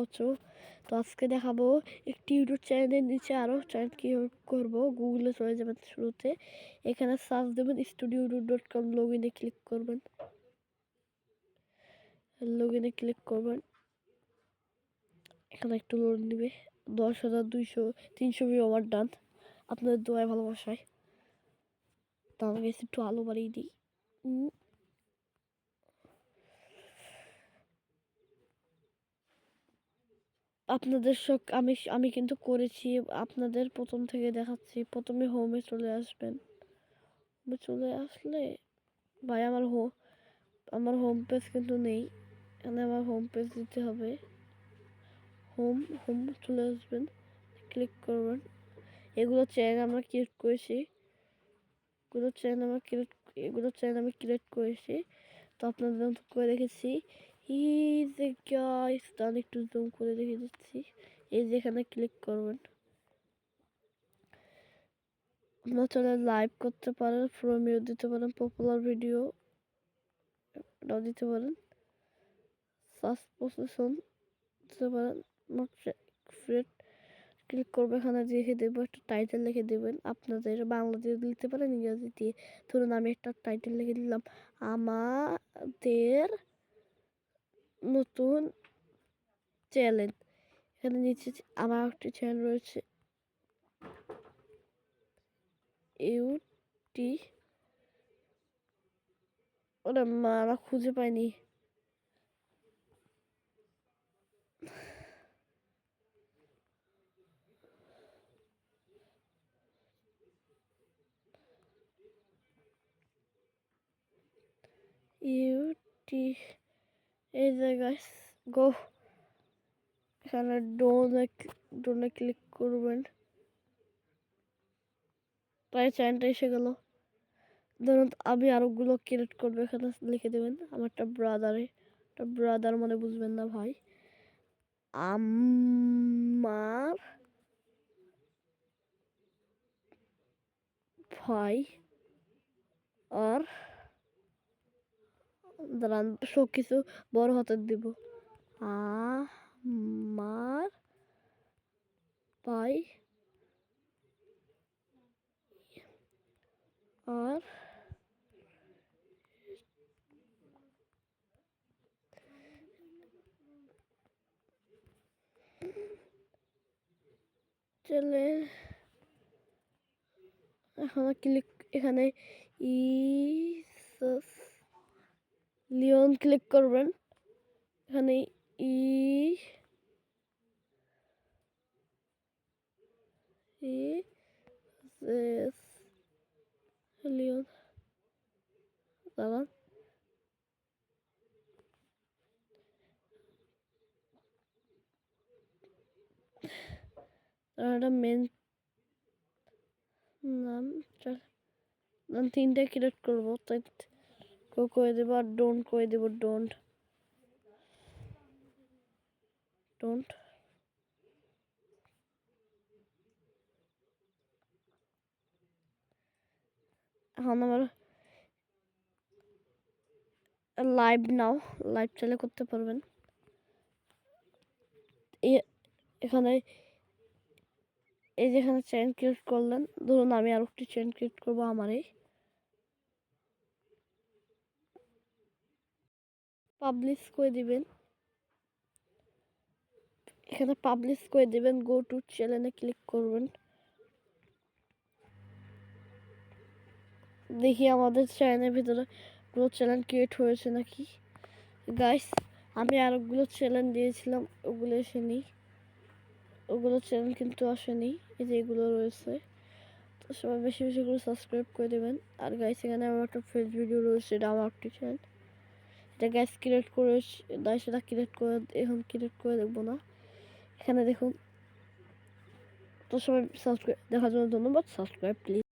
আছো। তো আজকে দেখাবো একটি ইউটিউব চ্যানেলের নিচে আরও চ্যানেল কীভাবে করবো। গুগলে চলে যাবেন, শুরুতে এখানে সার্চ দেবেন studio.com, লগইনে ক্লিক করবেন। লগইনে ক্লিক করবেন, এখানে একটু লোড নেবে। 10,200-300 ভিউ আমার ডান, আপনাদের দোয়ায় ভালোবাসায়। তো আমি একটু আলো বাড়িয়ে দিই। আপনাদের আমি কিন্তু করেছি, আপনাদের প্রথম থেকে দেখাচ্ছি। প্রথমে হোমে চলে আসবেন। হোমে চলে আসলে ভাই আমার হোম পেজ কিন্তু নেই, এখানে আমার হোম পেজ দিতে হবে। হোম চলে আসবেন, ক্লিক করবেন। এগুলো চ্যানেল আমরা ক্রিয়েট করেছি, এগুলো চ্যানেল আমি ক্রিয়েট করেছি। তো আপনাদের করে রেখেছি। এই যে গাইস, তাহলে একটু জুম করে রেখে দিচ্ছি। এই যে এখানে ক্লিক করবেন, আপনারা চলে লাইভ করতে পারেন, প্রোমিও দিতে পারেন, পপুলার ভিডিও এটাও দিতে পারেন, সার্চ পজিশন দিতে পারেন। ক্লিক করবে, এখানে লিখে দেবো, একটা টাইটেল লিখে দেবেন। আপনাদের বাংলা দিয়ে দিতে পারেন, ইংরেজি দিয়ে। ধরুন আমি একটা টাইটেল লিখে দিলাম, আমাদের নতুন চ্যানেল। এখানে নিচে আমার একটি চ্যানেল রয়েছে, ওরা মারা খুঁজে পাইনি। এই জায়গায় গো, এখানে ডোনে ক্লিক করবেন। প্রায় চ্যানেলটা এসে গেল। ধরুন আমি আরোগুলো ক্রিয়েট করবো, এখানে লিখে দেবেন আমার একটা ব্রাদার মানে বুঝবেন না ভাই। আমার ভাই আর দাঁড়ান, সব কিছু বড় হাতের দিব। আমার ভাই আর চলে এখানে লিওন ক্লিক করবেন। এখানে লিওন, দাঁড়ান, একটা মেন নাম তিনটা ক্রিয়েট করবো, তাই করে দেবো। আর ডোন্ট করে দেবো, ডোন্ট। এখন আমার লাইভ চালু করতে পারবেন। এখানে এই যেখানে চ্যানেল ক্রিয়েট করলেন, ধরুন আমি আর একটি চ্যানেল ক্রিয়েট করবো আমারই। পাবলিশ করে দিবেন, এখানে পাবলিশ করে দিবেন। গো টু চ্যানেলে ক্লিক করবেন। দেখি আমাদের চ্যানেলের ভিতরে কোনো চ্যানেল ক্রিয়েট হয়েছে নাকি। গাইস, আমি আরেকগুলো চ্যানেল দিয়েছিলাম, ওগুলো এসেনি, ওগুলো চ্যানেল কিন্তু আসেনি। এই যে এগুলো রয়েছে। তো সবাই বেশি বেশি করে সাবস্ক্রাইব করে দেবেন। আর গাইস, এখানে আমার একটা ফেস ভিডিও রয়েছে, এটা আমার একটি চ্যানেল। এটা গ্যাস ক্রিয়েট করে সেটা এখন ক্রিয়েট করে দেখবো না। এখানে দেখুন। তো সবাই সাবস্ক্রাইব দেখার জন্য ধন্যবাদ। Subscribe please.